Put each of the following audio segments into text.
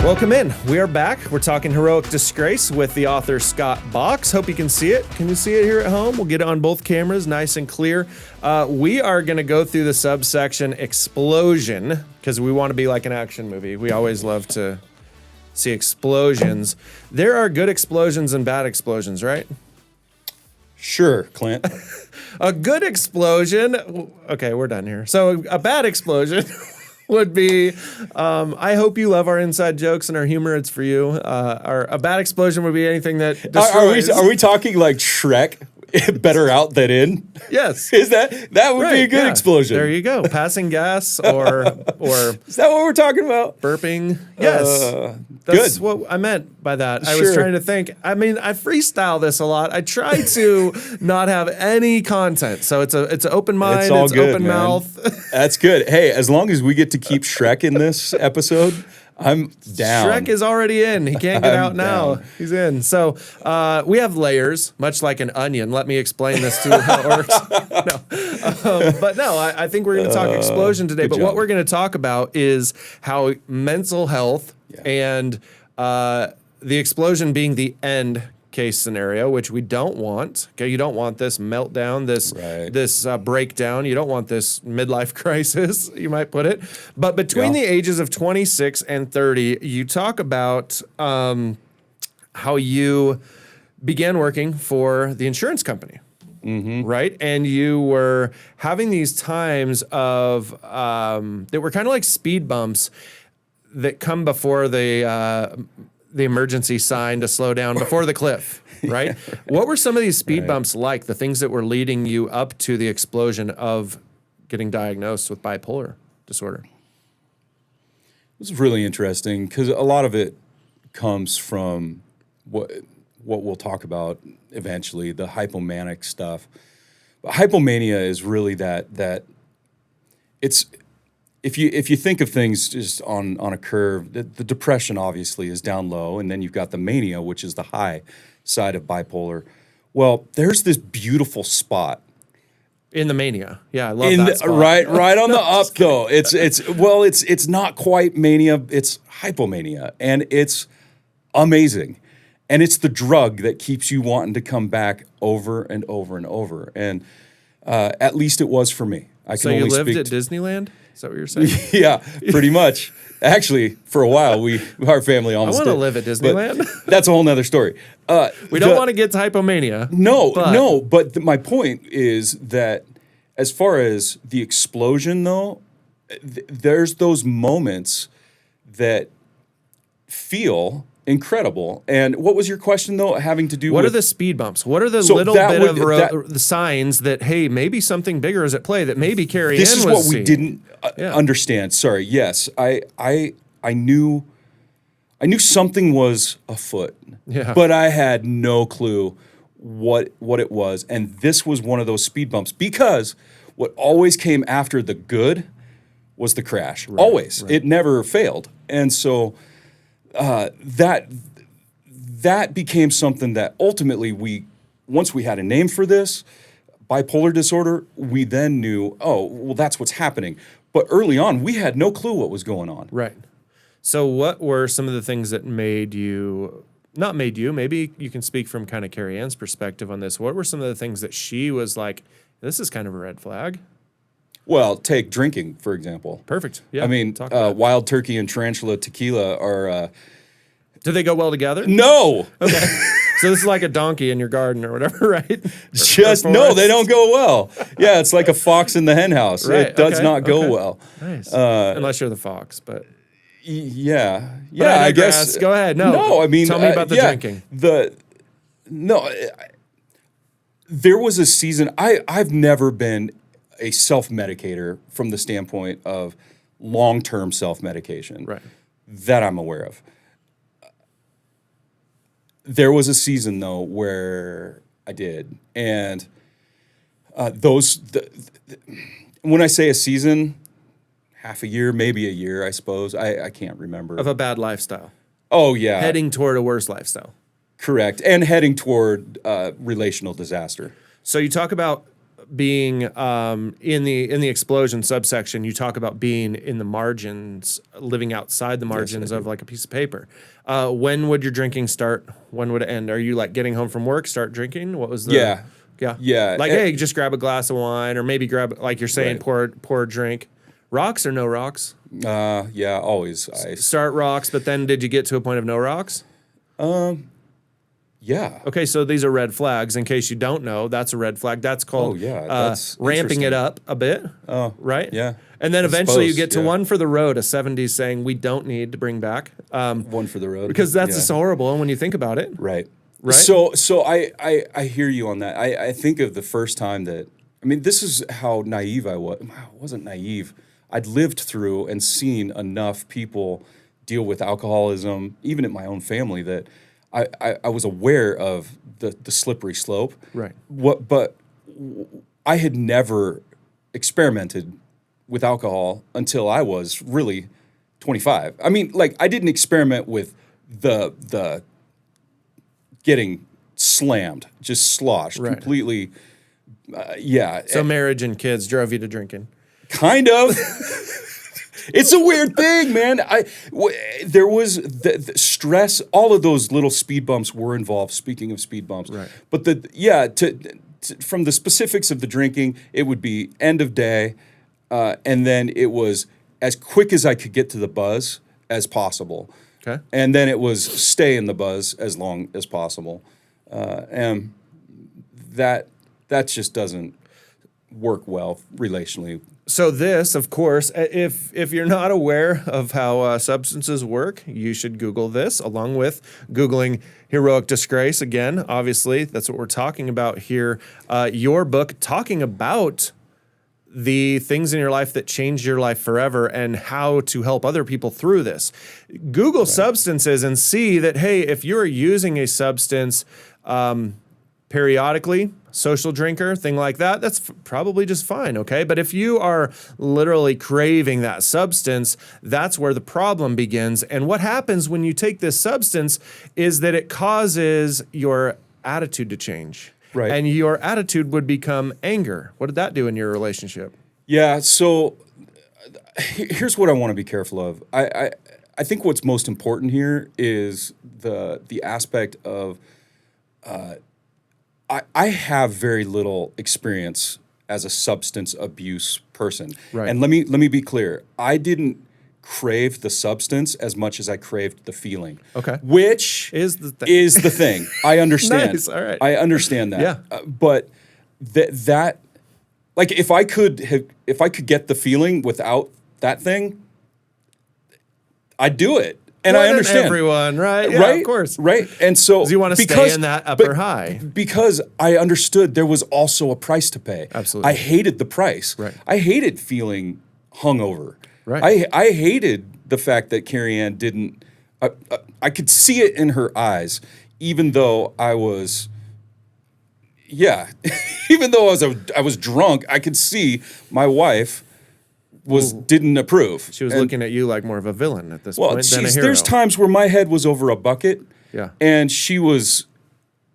Welcome in. We are back. We're talking Heroic Disgrace with the author Scott Box. Hope you can see it. Can you see it here at home? We'll get it on both cameras, nice and clear. We are going to go through the subsection explosion because we want to be like an action movie. We always love to see explosions. There are good explosions and bad explosions, right? Sure, Clint. A good explosion. Okay, we're done here. So a bad explosion would be, I hope you love our inside jokes and our humor. It's for you. A bad explosion would be anything that destroys. Are we talking like Shrek? Better out than in? Yes. That would be a good explosion. There you go. Passing gas or is that what we're talking about? Burping. Yes. That's what I meant by that. I was trying to think. I mean, I freestyle this a lot. I try to not have any content. So it's an open mind, it's all good, open man. Mouth. That's good. Hey, as long as we get to keep Shrek in this episode, I'm down. Shrek is already in. He can't get out now. Down. He's in. So we have layers, much like an onion. Let me explain this to you how it works. But no, I think we're going to talk explosion today. But what we're going to talk about is how mental health and the explosion being the end case scenario, which we don't want. Okay, you don't want this meltdown, this breakdown. You don't want this midlife crisis, you might put it. But between the ages of 26 and 30, you talk about how you began working for the insurance company, right? And you were having these times of that were kind of like speed bumps that come before the emergency sign to slow down before the cliff, right? What were some of these speed bumps like, the things that were leading you up to the explosion of getting diagnosed with bipolar disorder? This is really interesting because a lot of it comes from what we'll talk about eventually, the hypomanic stuff. But hypomania is really that it's... If you think of things just on a curve, the depression obviously is down low, and then you've got the mania, which is the high side of bipolar. Well, there's this beautiful spot in the mania. Yeah, I love that spot. Right on the up though. It's not quite mania, it's hypomania, and it's amazing. And it's the drug that keeps you wanting to come back over and over and over. And at least it was for me. So you lived at Disneyland? Is that what you're saying? Yeah, pretty much. Actually, for a while, our family almost I want to live at Disneyland. That's a whole nother story. We don't want to get to hypomania. No, but my point is that as far as the explosion, though, there's those moments that feel incredible. And what was your question, though, having to do with... What are the speed bumps? What are the little bit of the signs that, hey, maybe something bigger is at play that maybe Carrie Ann was seeing? This is what we didn't understand. Sorry. Yes, I knew something was afoot, but I had no clue what it was. And this was one of those speed bumps because what always came after the good was the crash. Always. It never failed. And so... that became something that ultimately once we had a name for this, bipolar disorder, we then knew, oh, well, that's what's happening. But early on, we had no clue what was going on. Right. So what were some of the things that maybe you can speak from kind of Carrie Ann's perspective on this. What were some of the things that she was like, this is kind of a red flag? Well, take drinking, for example. Perfect. Yeah. I mean, wild turkey and tarantula tequila are... Do they go well together? No. Okay. So this is like a donkey in your garden or whatever, right? No, they don't go well. Yeah, it's like a fox in the hen house. Right. It does not go well. Nice. Unless you're the fox, but... Yeah. Yeah, I guess. Go ahead. No, I mean... Tell me about the drinking. There was a season... I've never been a self-medicator from the standpoint of long-term self-medication that I'm aware of. There was a season, though, where I did. And when I say a season, half a year, maybe a year, I suppose. I can't remember. Of a bad lifestyle. Oh, yeah. Heading toward a worse lifestyle. Correct. And heading toward relational disaster. So you talk about being in the explosion subsection, you talk about being in the margins, living outside the margins of like a piece of paper. When would your drinking start? When would it end? Are you like getting home from work, start drinking? What was the... Yeah. Like, hey, just grab a glass of wine, or maybe grab, like you're saying, pour a drink. Rocks or no rocks? Yeah, always ice. Start rocks, but then did you get to a point of no rocks? Yeah. Okay, so these are red flags. In case you don't know, that's a red flag. That's called that's ramping it up a bit. Oh, right? Yeah. And then eventually you get to one for the road, a 70s saying we don't need to bring back. One for the road. Because that's just horrible when you think about it. Right. Right. So I hear you on that. I think of the first time that, I mean, this is how naive I was. I wasn't naive. I'd lived through and seen enough people deal with alcoholism, even in my own family, that I was aware of the slippery slope. Right. But I had never experimented with alcohol until I was really 25. I mean, like, I didn't experiment with the getting slammed, just sloshed completely. So marriage and kids drove you to drinking. Kind of. It's a weird thing, man. There was the stress. All of those little speed bumps were involved. Speaking of speed bumps, right? But from the specifics of the drinking, it would be end of day, and then it was as quick as I could get to the buzz as possible. Okay. And then it was stay in the buzz as long as possible, and that just doesn't work well relationally. So this, of course, if you're not aware of how substances work, you should Google this, along with Googling heroic disgrace. Again, obviously, that's what we're talking about here. Your book talking about the things in your life that changed your life forever and how to help other people through this. Google substances and see that, hey, if you're using a substance periodically, social drinker, thing like that, that's probably just fine, okay? But if you are literally craving that substance, that's where the problem begins. And what happens when you take this substance is that it causes your attitude to change. Right. And your attitude would become anger. What did that do in your relationship? Yeah, so here's what I want to be careful of. I think what's most important here is the aspect of I have very little experience as a substance abuse person. Right. And let me be clear. I didn't crave the substance as much as I craved the feeling. Okay. Which is the thing. I understand. Nice. All right. I understand that. Yeah. But that like if I could get the feeling without that thing, I'd do it. And I understand everyone, right? Yeah, right, of course, right. And so you want to stay in that upper high because I understood there was also a price to pay. Absolutely, I hated the price. Right, I hated feeling hungover. Right, I hated the fact that Carrie Ann didn't. I could see it in her eyes, even though I was. Yeah, even though I was drunk, I could see my wife didn't approve. She was looking at you like more of a villain at this point than a hero. There's times where my head was over a bucket, and she was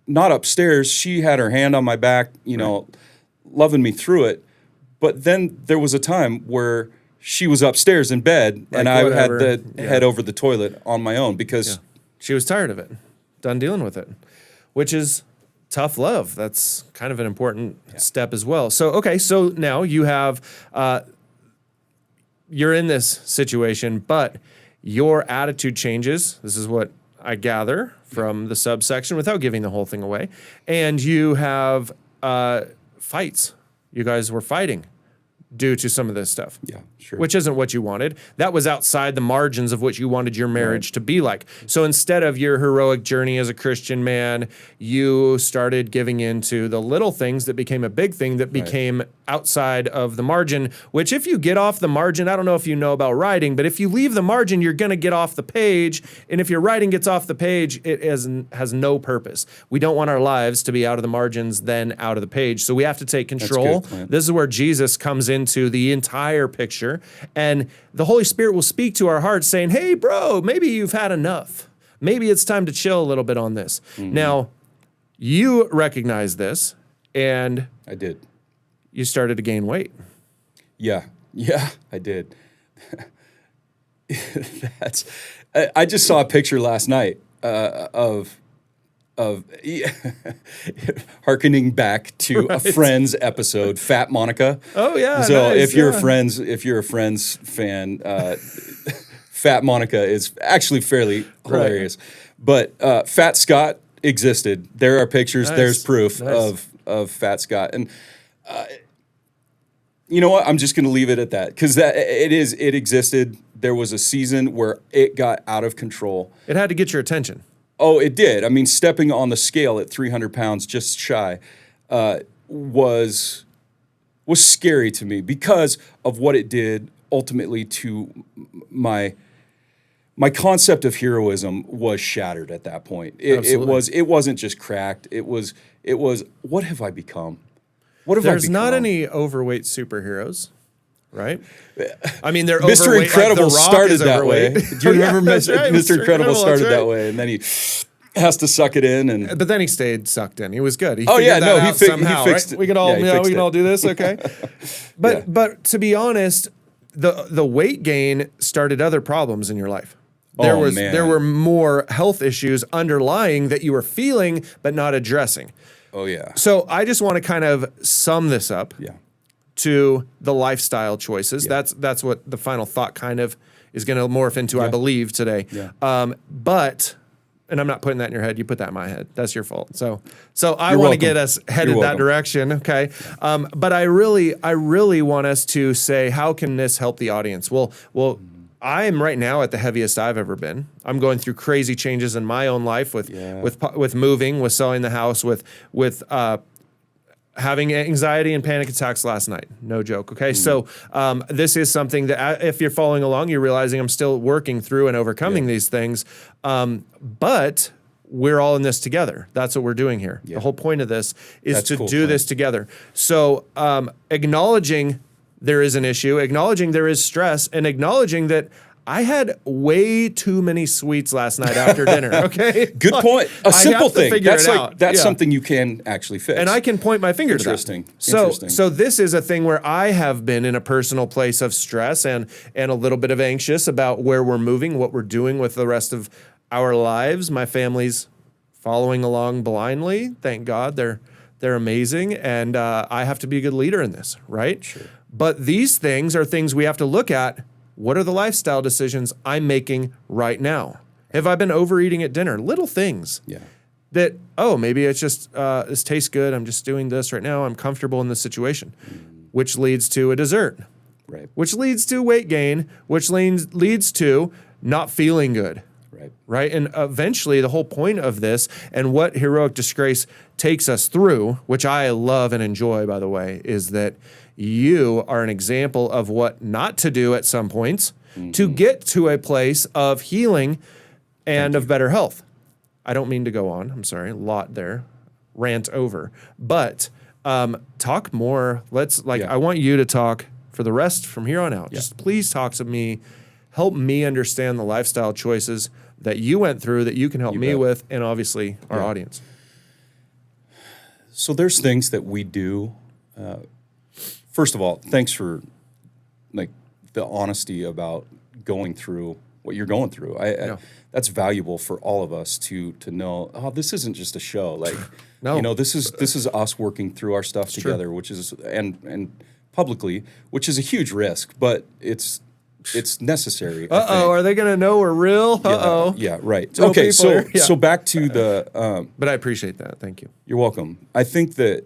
not upstairs. She had her hand on my back, loving me through it. But then there was a time where she was upstairs in bed, and I had to head over the toilet on my own because she was tired of it, done dealing with it, which is tough love. That's kind of an important step as well. So now you have. You're in this situation, but your attitude changes. This is what I gather from the subsection without giving the whole thing away. And you have fights. You guys were fighting due to some of this stuff. Yeah, sure. Which isn't what you wanted. That was outside the margins of what you wanted your marriage to be like. So instead of your heroic journey as a Christian man, you started giving into the little things that became a big thing that became outside of the margin, which if you get off the margin, I don't know if you know about writing, but if you leave the margin, you're going to get off the page. And if your writing gets off the page, it has no purpose. We don't want our lives to be out of the margins, then out of the page. So we have to take control. That's good, this is where Jesus comes into the entire picture. And the Holy Spirit will speak to our hearts saying, hey, bro, maybe you've had enough. Maybe it's time to chill a little bit on this. Mm-hmm. Now, you recognize this, and I did. you started to gain weight. Yeah, I did. I just saw a picture last night of hearkening back to a Friends episode, Fat Monica. Oh yeah. So nice, if you're yeah. a Friends fan, Fat Monica is actually fairly hilarious. But Fat Scott existed. There are pictures. Nice. There's proof Nice. of Fat Scott. And you know what? I'm just going to leave it at that because it existed. There was a season where it got out of control. It had to get your attention. Oh, it did. I mean, stepping on the scale at 300 pounds, just shy, was scary to me because of what it did ultimately to my concept of heroism was shattered at that point. It wasn't just cracked. It was what have I become? What have I become? There's not any overweight superheroes, right? I mean, they're Mr. overweight. Incredible like The Rock started is that way. overweight. Do you remember that's right, Mr. Incredible started that's that right. way, and then he has to suck it in and. But then he stayed sucked in. He was good. He Oh, yeah, figured that no, he out fi- he somehow, fixed right? it. We can all, Yeah, he fixed we can it. all do this, okay? But Yeah. but to be honest, the weight gain started other problems in your life. There Oh, man. there were more health issues underlying that you were feeling but not addressing. Oh yeah. So I just want to kind of sum this up Yeah. to the lifestyle choices. Yeah. That's what the final thought kind of is going to morph into, I Yeah. believe, today. Yeah. But, and I'm not putting that in your head. You put that in my head. That's your fault. So I You're want to welcome. get us headed You're that welcome. direction. Okay. But I really want us to say, how can this help the audience? Well, I am right now at the heaviest I've ever been. I'm going through crazy changes in my own life with Yeah. with moving, with selling the house, with having anxiety and panic attacks last night. No joke. Okay. So this is something that if you're following along, you're realizing I'm still working through and overcoming these things. But we're all in this together. That's what we're doing here. Yeah. The whole point of this is That's to cool, do Clint. this together. So acknowledging there is an issue, acknowledging there is stress, and acknowledging that I had way too many sweets last night after dinner. Okay. Good point. A I simple have to thing. figure That's it like out. that's Yeah. something you can actually fix. And I can point my finger to that. Interesting. So this is a thing where I have been in a personal place of stress and a little bit of anxious about where we're moving, what we're doing with the rest of our lives. My family's following along blindly. Thank God they're amazing, and I have to be a good leader in this, right? Sure. But these things are things we have to look at. What are the lifestyle decisions I'm making right now? Have I been overeating at dinner? Little things. Yeah. That, oh, maybe it's just, this tastes good. I'm just doing this right now. I'm comfortable in this situation, which leads to a dessert, Right. which leads to weight gain, which leads to not feeling good, Right. right? And eventually the whole point of this and what Heroic Disgrace takes us through, which I love and enjoy, by the way, is that you are an example of what not to do at some points to get to a place of healing and of better health. I don't mean to go on. I'm sorry. A lot there. Rant over. But talk more. I want you to talk for the rest from here on out. Yeah. Just please talk to me. Help me understand the lifestyle choices that you went through that you can help me bet. with, and obviously our Yeah. audience. So there's things that we do. First of all, thanks for like the honesty about going through what you're going through. That's valuable for all of us to know. Oh, this isn't just a show. Like, No. you know, this is us working through our stuff together, which is and publicly, which is a huge risk, but it's necessary. I think. Are they going to know we're real? Yeah, right. Tell Okay, people so yeah. so back to the. But I appreciate that. Thank you. You're welcome. I think that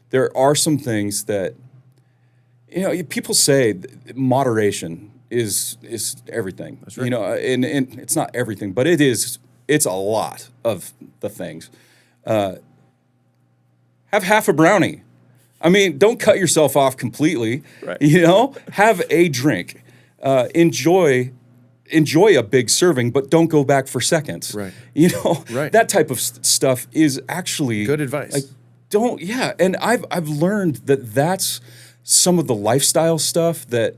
there are some things that, you know, people say moderation is everything. That's right. You know, and it's not everything, but it's a lot of the things. Have half a brownie. I mean, don't cut yourself off completely. Right. You know, have a drink. Enjoy a big serving, but don't go back for seconds. Right. You know, Right. that type of stuff is actually Good advice. Like, and I've learned that that's some of the lifestyle stuff that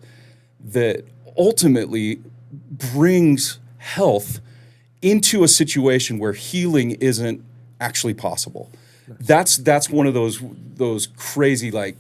ultimately brings health into a situation where healing isn't actually possible. That's one of those crazy, like,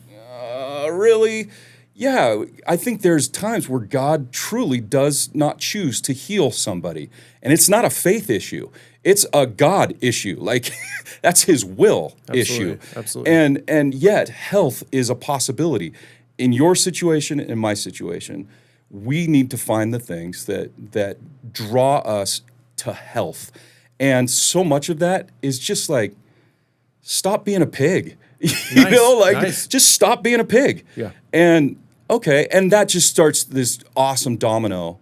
really? Yeah, I think there's times where God truly does not choose to heal somebody. And it's not a faith issue. It's a God issue. Like, that's his will issue. Absolutely. And yet, health is a possibility. In your situation, in my situation, we need to find the things that draw us to health. And so much of that is just like, stop being a pig. Just stop being a pig. Yeah. And okay, and that just starts this awesome domino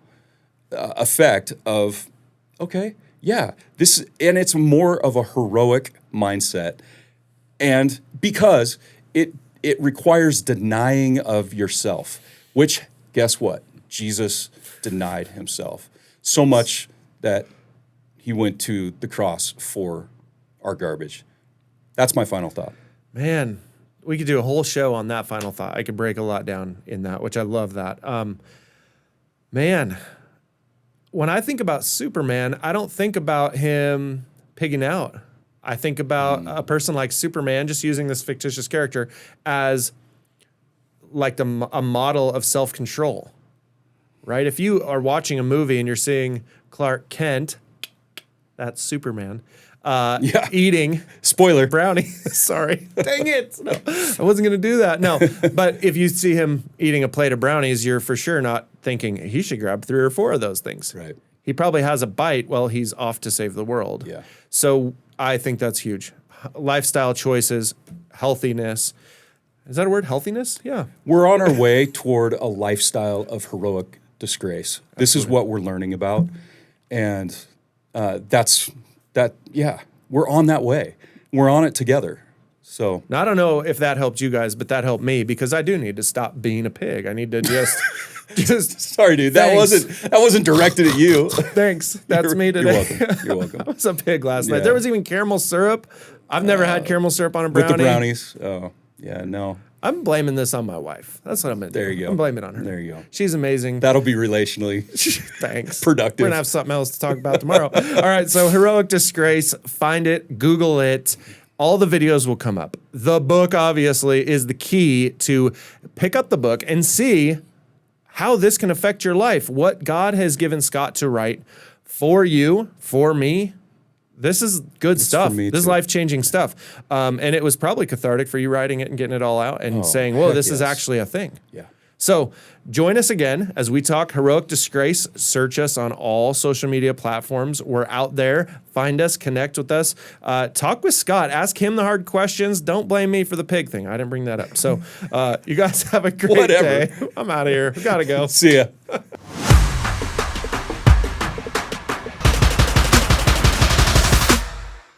effect of, okay, yeah, and it's more of a heroic mindset, and because it requires denying of yourself, which, guess what? Jesus denied himself so much that he went to the cross for our garbage. That's my final thought. Man, we could do a whole show on that final thought. I could break a lot down in that, which I love that. Man, when I think about Superman, I don't think about him pigging out. I think about a person like Superman, just using this fictitious character, as like a model of self-control, right? If you are watching a movie and you're seeing Clark Kent, that's Superman, eating spoiler brownie. Sorry. Dang it. No, I wasn't going to do that. No, but if you see him eating a plate of brownies, you're for sure not thinking he should grab 3 or 4 of those things. Right. He probably has a bite while he's off to save the world. Yeah. So I think that's huge. Lifestyle choices, healthiness. Is that a word? Healthiness? Yeah. We're on our way toward a lifestyle of heroic disgrace. This is what we're learning about. And we're on that way. We're on it together. So now, I don't know if that helped you guys, but that helped me because I do need to stop being a pig. I need to just sorry, dude. That wasn't directed at you. Thanks. That's me today. You're welcome. You're welcome. I was a pig last night. There was even caramel syrup. I've never had caramel syrup on a brownie. With the brownies. Oh, yeah, no. I'm blaming this on my wife. That's what I'm going to do. There you go. I'm blaming it on her. There you go. She's amazing. That'll be relationally Thanks. productive. We're going to have something else to talk about tomorrow. All right, so Heroic Disgrace. Find it. Google it. All the videos will come up. The book, obviously, is the key to pick up the book and see how this can affect your life. What God has given Scott to write for you, for me. This is good stuff. This is life-changing stuff. And it was probably cathartic for you writing it and getting it all out and saying, whoa, this is actually a thing. Yeah. So join us again as we talk Heroic Disgrace. Search us on all social media platforms. We're out there. Find us, connect with us. Talk with Scott. Ask him the hard questions. Don't blame me for the pig thing. I didn't bring that up. So you guys have a great day. I'm out of here. We got to go. See ya.